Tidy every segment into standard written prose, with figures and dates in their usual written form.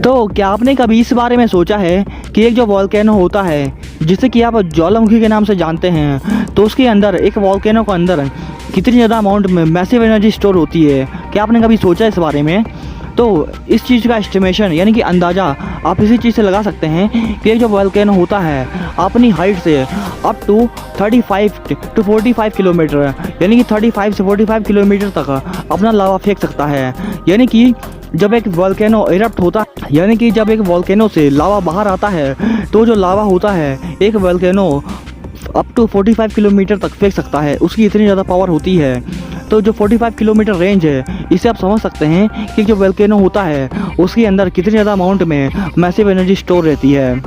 तो क्या आपने कभी इस बारे में सोचा है कि एक जो वॉल्केनो होता है जिसे कि आप ज्वालामुखी के नाम से जानते हैं, तो उसके अंदर एक वॉल्केनो के अंदर कितनी ज़्यादा अमाउंट में मैसिव एनर्जी स्टोर होती है? क्या आपने कभी सोचा इस बारे में? तो इस चीज़ का एस्टिमेशन यानी कि अंदाज़ा आप इसी चीज़ से लगा सकते हैं कि एक जो वॉल्केनो होता है अपनी हाइट से अप टू 35 टू 45 किलोमीटर यानी कि 35 से 45 किलोमीटर तक अपना लावा फेंक सकता है। यानी कि जब एक वॉल्केनो इरप्ट होता यानी कि जब एक वॉल्केनो से लावा बाहर आता है तो जो लावा होता है एक वॉल्केनो अप टू 45 किलोमीटर तक फेंक सकता है, उसकी इतनी ज़्यादा पावर होती है। तो जो 45 किलोमीटर रेंज है इससे आप समझ सकते हैं कि जो वॉल्केनो होता है उसके अंदर कितनी ज़्यादा अमाउंट में मैसिव एनर्जी स्टोर रहती है।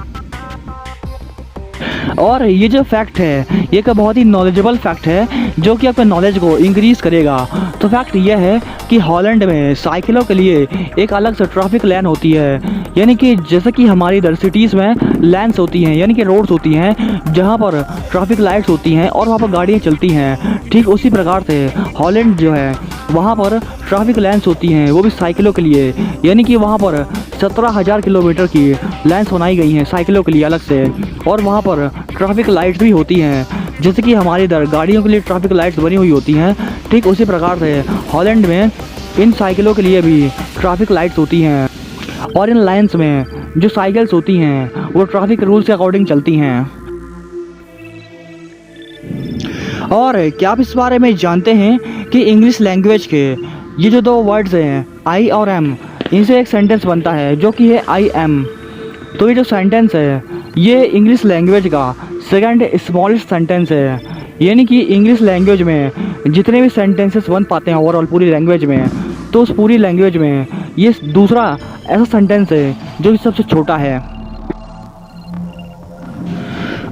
और ये जो फैक्ट है ये एक बहुत ही नॉलेजेबल फैक्ट है जो कि आपके नॉलेज को इंक्रीज़ करेगा। तो फैक्ट ये है कि हॉलैंड में साइकिलों के लिए एक अलग से ट्रैफिक लाइन होती है, यानी कि जैसे कि हमारी इधर सिटीज़ में लाइन्स होती हैं यानी कि रोड्स होती हैं जहाँ पर ट्रैफिक लाइट्स होती हैं और वहाँ पर गाड़ियाँ चलती हैं, ठीक उसी प्रकार से हॉलैंड जो है वहाँ पर ट्रैफिक लाइन्स होती हैं, वो भी साइकिलों के लिए। यानी कि वहाँ पर 17,000 किलोमीटर की लाइन्स बनाई गई हैं साइकिलों के लिए अलग से, और वहाँ पर ट्रैफिक लाइट्स भी होती हैं जैसे कि हमारे इधर गाड़ियों के लिए ट्रैफिक लाइट्स बनी हुई होती हैं, ठीक उसी प्रकार से हॉलैंड में इन साइकिलों के लिए भी ट्रैफिक लाइट्स होती हैं। और इन लाइन्स में जो साइकिल्स होती हैं वो ट्रैफिक रूल्स के अकॉर्डिंग चलती हैं। और क्या आप इस बारे में जानते हैं कि इंग्लिश लैंग्वेज के ये जो दो वर्ड्स हैं आई और एम, इनसे एक सेंटेंस बनता है जो कि है आई एम। तो ये जो सेंटेंस है ये इंग्लिश लैंग्वेज का सेकंड स्मॉलेस्ट सेंटेंस है, यानी कि इंग्लिश लैंग्वेज में जितने भी सेंटेंसेस बन पाते हैं ओवरऑल पूरी लैंग्वेज में, तो उस पूरी लैंग्वेज में ये दूसरा ऐसा सेंटेंस है जो कि सबसे छोटा है।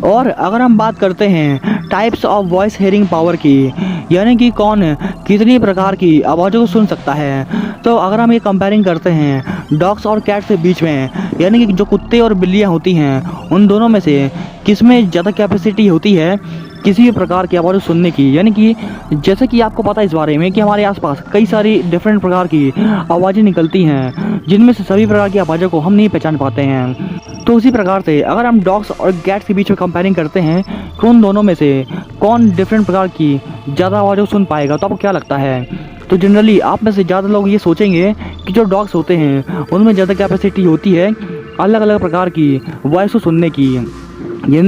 और अगर हम बात करते हैं types of voice hearing power की, यानी कि कौन कितनी प्रकार की आवाज़ों को सुन सकता है, तो अगर हम ये कंपेयरिंग करते हैं डॉग्स और कैट्स के बीच में, यानी कि जो कुत्ते और बिल्लियाँ होती हैं उन दोनों में से किस में ज़्यादा कैपेसिटी होती है किसी भी प्रकार की आवाज़ सुनने की। यानी कि जैसे कि आपको पता है इस बारे में कि हमारे आसपास कई सारी डिफरेंट प्रकार की आवाज़ें निकलती हैं जिनमें से सभी प्रकार की आवाज़ों को हम नहीं पहचान पाते हैं। तो उसी प्रकार से अगर हम डॉग्स और कैट्स के बीच में कंपेयरिंग करते हैं कि उन दोनों में से कौन डिफरेंट प्रकार की ज़्यादा आवाज़ों सुन पाएगा, तो आपको क्या लगता है? तो जनरली आप में से ज़्यादा लोग ये सोचेंगे कि जो डॉग्स होते हैं उनमें ज़्यादा कैपेसिटी होती है अलग अलग प्रकार की वॉइस को सुनने की,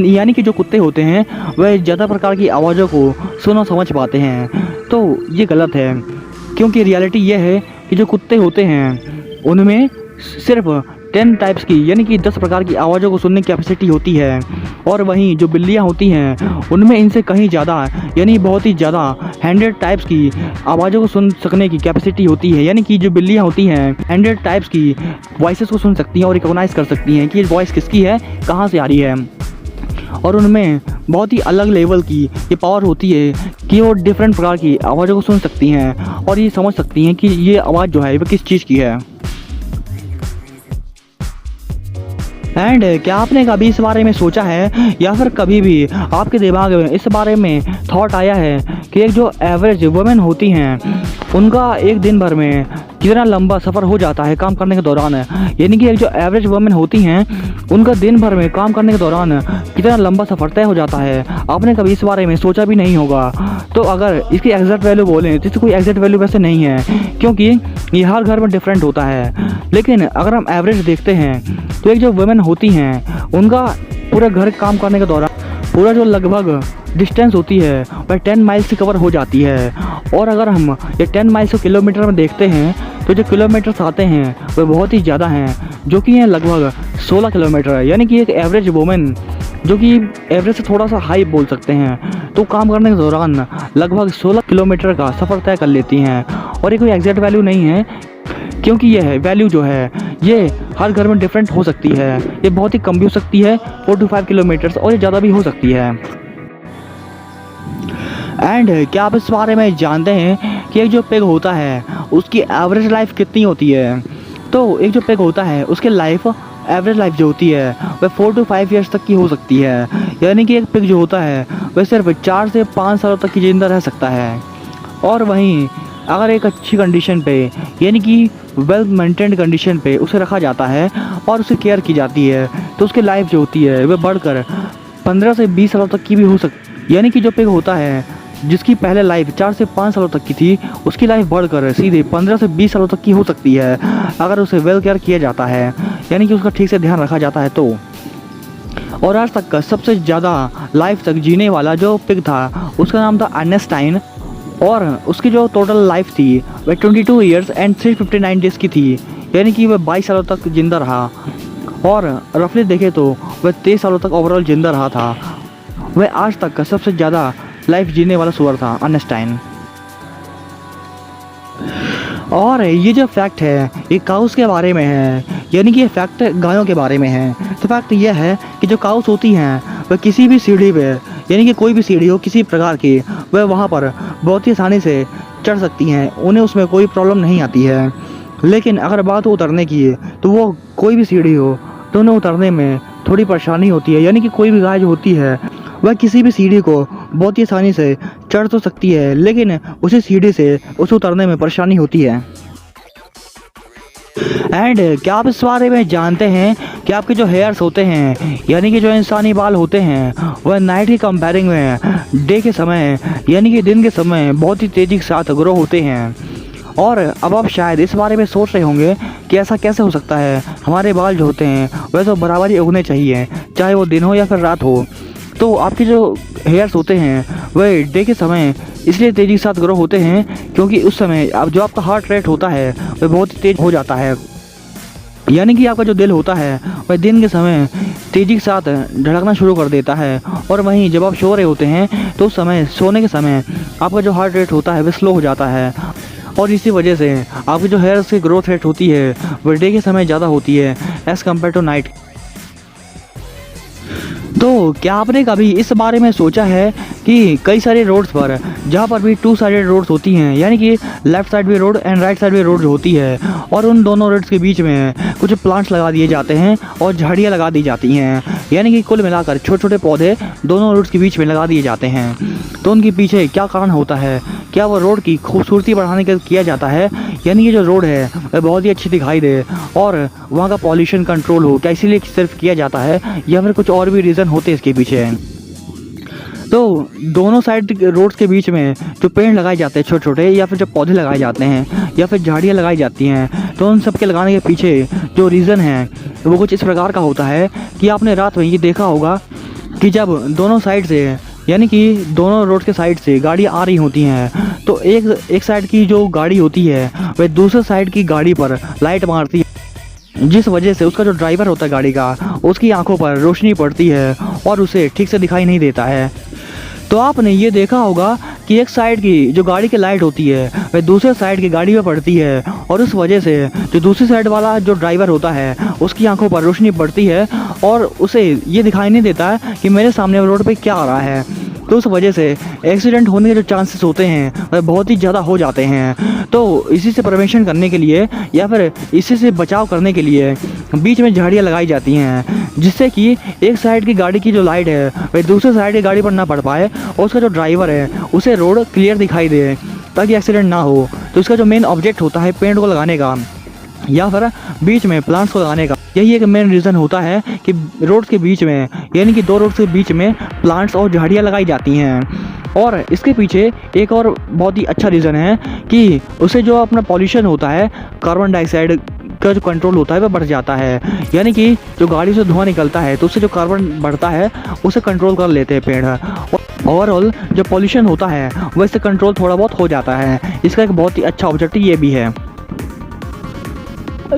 यानी कि जो कुत्ते होते हैं वह ज़्यादा प्रकार की आवाज़ों को सुन और समझ पाते हैं। तो ये गलत है, क्योंकि रियलिटी ये है कि जो कुत्ते होते हैं उनमें सिर्फ 10 टाइप्स की यानी कि 10 प्रकार की आवाज़ों को सुनने की कैपेसिटी होती है, और वहीं जो बिल्लियाँ होती हैं उनमें इनसे कहीं ज़्यादा यानी बहुत ही ज़्यादा 100 टाइप्स की आवाज़ों को सुन सकने की कैपेसिटी होती है। यानी कि जो बिल्लियाँ होती हैं 100 टाइप्स की वॉइसेस को सुन सकती हैं और रिकॉग्नाइज कर सकती हैं कि ये वॉइस किसकी है, कहाँ से आ रही है, और उनमें बहुत ही अलग लेवल की ये पावर होती है कि वो डिफरेंट प्रकार की आवाज़ों को सुन सकती हैं और ये समझ सकती हैं कि ये आवाज़ जो है वो किस चीज़ की है। एंड क्या आपने कभी इस बारे में सोचा है या फिर कभी भी आपके दिमाग में इस बारे में थॉट आया है कि एक जो एवरेज वुमेन होती हैं उनका एक दिन भर में कितना लंबा सफ़र हो जाता है काम करने के दौरान? यानी कि एक जो एवरेज वुमेन होती हैं उनका दिन भर में काम करने के दौरान कितना लंबा सफ़र तय हो जाता है? आपने कभी इस बारे में सोचा भी नहीं होगा। तो अगर इसकी एग्जैक्ट वैल्यू बोलें तो इसकी कोई एग्जैक्ट वैल्यू वैसे नहीं है, क्योंकि ये हर घर में डिफरेंट होता है। लेकिन अगर हम एवरेज देखते हैं तो एक जो वुमेन होती हैं उनका पूरा घर काम करने के दौरान पूरा जो लगभग डिस्टेंस होती है वह 10 माइल्स से कवर हो जाती है। और अगर हम ये 10 माइल्स को किलोमीटर में देखते हैं तो जो किलोमीटर्स आते हैं वह बहुत ही ज़्यादा हैं, जो कि हैं लगभग 16 किलोमीटर है। यानी कि एक एवरेज वुमेन जो कि एवरेज से थोड़ा सा हाई बोल सकते हैं तो काम करने के दौरान लगभग 16 किलोमीटर का सफ़र तय कर लेती हैं। और ये कोई एग्जैक्ट वैल्यू नहीं है, क्योंकि यह वैल्यू जो है ये हर घर में डिफरेंट हो सकती है। ये बहुत ही कम भी हो सकती है 4 to 5 किलोमीटर्स, और ये ज़्यादा भी हो सकती है। एंड क्या आप इस बारे में जानते हैं कि एक जो पिग होता है उसकी एवरेज लाइफ कितनी होती है? तो एक जो पिग होता है उसकी लाइफ एवरेज लाइफ जो होती है वह 4 to 5 ईयर्स तक की हो सकती है। यानी कि एक पिग जो होता है वह सिर्फ 4 से 5 सालों तक की जिंदा रह सकता है। और वहीं अगर एक अच्छी कंडीशन पे यानी कि वेल मेंटेन्ड कंडीशन पे उसे रखा जाता है और उसे केयर की जाती है तो उसकी लाइफ जो होती है वह बढ़कर 15 से 20 सालों तक की भी हो सकती। यानी कि जो पिग होता है जिसकी पहले लाइफ 4 से 5 सालों तक की थी उसकी लाइफ बढ़कर सीधे 15 से 20 सालों तक की हो सकती है अगर उसे वेल केयर किया जाता है, यानी कि उसका ठीक से ध्यान रखा जाता है तो। और आज तक का सबसे ज़्यादा लाइफ तक जीने वाला जो पिग था उसका नाम था अर्नेस्टाइन और उसकी जो टोटल लाइफ थी वह 22 ईयर्स एंड 359 डेज़ की थी, यानी कि वह 22 सालों तक जिंदा रहा और रफली देखे तो वह 23 सालों तक ओवरऑल जिंदा रहा था। वह आज तक का सबसे ज़्यादा लाइफ जीने वाला सुअर था अर्नेस्टाइन। और ये जो फैक्ट है ये काउस के बारे में है, यानी कि ये फैक्ट गायों के बारे में है। तो फैक्ट यह है कि जो काउस होती हैं वह किसी भी सीढ़ी पे यानी कि कोई भी सीढ़ी हो किसी प्रकार की वह वहाँ पर बहुत ही आसानी से चढ़ सकती हैं, उन्हें उसमें कोई प्रॉब्लम नहीं आती है। लेकिन अगर बात हो उतरने की तो वो कोई भी सीढ़ी हो तो उन्हें उतरने में थोड़ी परेशानी होती है, यानी कि कोई भी गाय जो होती है वह किसी भी सीढ़ी को बहुत ही आसानी से चढ़ तो सकती है लेकिन उसी सीढ़ी से उसे उतरने में परेशानी होती है। एंड क्या आप इस बारे में जानते हैं कि आपके जो हेयर्स होते हैं यानी कि जो इंसानी बाल होते हैं वह नाइट की कंपेयरिंग में डे के समय यानी कि दिन के समय बहुत ही तेज़ी के साथ ग्रो होते हैं। और अब आप शायद इस बारे में सोच रहे होंगे कि ऐसा कैसे हो सकता है, हमारे बाल जो होते हैं वह तो बराबर ही उगने चाहिए चाहे वो दिन हो या फिर रात हो। तो आपके जो हेयर्स होते हैं वह डे के समय इसलिए तेज़ी के साथ ग्रो होते हैं क्योंकि उस समय अब जो आपका हार्ट रेट होता है वह बहुत ही तेज़ हो जाता है, यानी कि आपका जो दिल होता है वह दिन के समय तेज़ी के साथ धड़कना शुरू कर देता है। और वहीं जब आप सो रहे होते हैं तो उस समय सोने के समय आपका जो हार्ट रेट होता है वह स्लो हो जाता है और इसी वजह से आपकी जो हेयर्स की ग्रोथ रेट होती है वह डे के समय ज़्यादा होती है एज़ कम्पेयर टू नाइट। तो क्या आपने कभी इस बारे में सोचा है कि कई सारे रोड्स पर जहाँ पर भी 2 साइडेड रोड्स होती हैं यानी कि लेफ़्ट साइड भी रोड एंड राइट साइड भी रोड होती है और उन दोनों रोड्स के बीच में कुछ प्लांट्स लगा दिए जाते हैं और झाड़ियाँ लगा दी जाती हैं, यानी कि कुल मिलाकर छोटे छोटे पौधे दोनों रोड्स के बीच में लगा दिए जाते हैं। तो उनके पीछे क्या कारण होता है? क्या वो रोड की खूबसूरती बढ़ाने के लिए किया जाता है, यानी कि जो रोड है वह बहुत ही अच्छी दिखाई दे और वहाँ का पॉल्यूशन कंट्रोल हो, क्या इसीलिए सिर्फ किया जाता है या फिर कुछ और भी रीज़न होते हैं इसके पीछे? तो दोनों साइड रोड्स के बीच में जो पेड़ लगाए जाते हैं छोटे छोटे या फिर जो पौधे लगाए जाते हैं या फिर झाड़ियाँ लगाई जाती हैं तो उन सब के लगाने के पीछे जो रीज़न है वो कुछ इस प्रकार का होता है कि आपने रात में ये देखा होगा कि जब दोनों साइड से यानी कि दोनों रोड के साइड से गाड़ियाँ आ रही होती हैं तो एक साइड की जो गाड़ी होती है वह दूसरे साइड की गाड़ी पर लाइट मारती है, जिस वजह से उसका जो ड्राइवर होता है गाड़ी का उसकी आंखों पर रोशनी पड़ती है और उसे ठीक से दिखाई नहीं देता है। तो आपने ये देखा होगा कि एक साइड की जो गाड़ी की लाइट होती है वह दूसरे साइड की गाड़ी में पड़ती है और उस वजह से जो दूसरी साइड वाला जो ड्राइवर होता है उसकी आंखों पर रोशनी पड़ती है और उसे ये दिखाई नहीं देता है कि मेरे सामने रोड पे क्या आ रहा है। तो उस वजह से एक्सीडेंट होने के जो चांसेस होते हैं वह बहुत ही ज़्यादा हो जाते हैं। तो इसी से प्रिवेंशन करने के लिए या फिर इसी से बचाव करने के लिए बीच में झाड़ियाँ लगाई जाती हैं जिससे कि एक साइड की गाड़ी की जो लाइट है वह दूसरे साइड की गाड़ी पर ना पड़ पाए और उसका जो ड्राइवर है उसे रोड क्लियर दिखाई दे ताकि एक्सीडेंट ना हो। तो इसका जो मेन ऑब्जेक्ट होता है पेड़ को लगाने का या फिर बीच में प्लांट्स को लगाने का, यही एक मेन रीज़न होता है कि रोड्स के बीच में यानी कि 2 रोड्स के बीच में प्लांट्स और झाड़ियाँ लगाई जाती हैं। और इसके पीछे एक और बहुत ही अच्छा रीज़न है कि उससे जो अपना पॉल्यूशन होता है कार्बन डाइऑक्साइड का जो कंट्रोल होता है वह बढ़ जाता है, यानी कि जो गाड़ी से धुआं निकलता है तो उससे जो कार्बन बढ़ता है उसे कंट्रोल कर लेते हैं पेड़। ओवरऑल जो पॉल्यूशन होता है वह इससे कंट्रोल थोड़ा बहुत हो जाता है। इसका एक बहुत ही अच्छा ऑब्जेक्टिव ये भी है।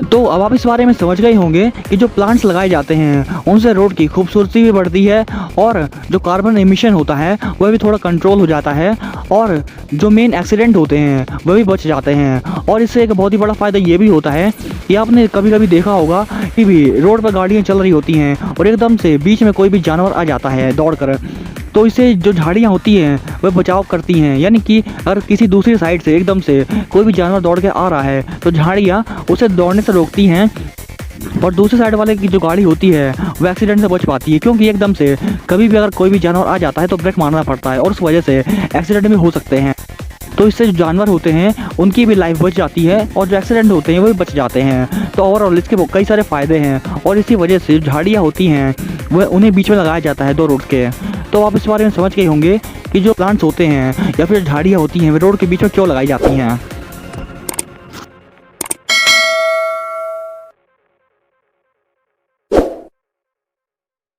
तो अब आप इस बारे में समझ गए होंगे कि जो प्लांट्स लगाए जाते हैं उनसे रोड की खूबसूरती भी बढ़ती है और जो कार्बन एमिशन होता है वह भी थोड़ा कंट्रोल हो जाता है और जो मेन एक्सीडेंट होते हैं वह भी बच जाते हैं। और इससे एक बहुत ही बड़ा फ़ायदा ये भी होता है कि आपने कभी कभी देखा होगा कि भी रोड पर गाड़ियाँ चल रही होती हैं और एकदम से बीच में कोई भी जानवर आ जाता है दौड़ कर, तो इससे जो झाड़ियाँ होती हैं वह बचाव करती हैं, यानी कि अगर किसी दूसरी साइड से एकदम से कोई भी जानवर दौड़ के आ रहा है तो झाड़ियाँ उसे दौड़ने से रोकती हैं और दूसरी साइड वाले की जो गाड़ी होती है वह एक्सीडेंट से बच पाती है, क्योंकि एकदम से कभी भी अगर कोई भी जानवर आ जाता है तो ब्रेक मारना पड़ता है और उस वजह से एक्सीडेंट भी हो सकते हैं। तो इससे जो जानवर होते हैं उनकी भी लाइफ बच जाती है और जो एक्सीडेंट होते हैं वो भी बच जाते हैं। तो ओवरऑल इसके कई सारे फ़ायदे हैं और इसी वजह से जो झाड़ियाँ होती हैं वह उन्हें बीच में लगाया जाता है 2 रोड के। तो आप इस बारे में समझ गए होंगे कि जो प्लांट्स होते हैं या फिर झाड़ियाँ होती हैं वे रोड के बीच में क्यों लगाई जाती हैं।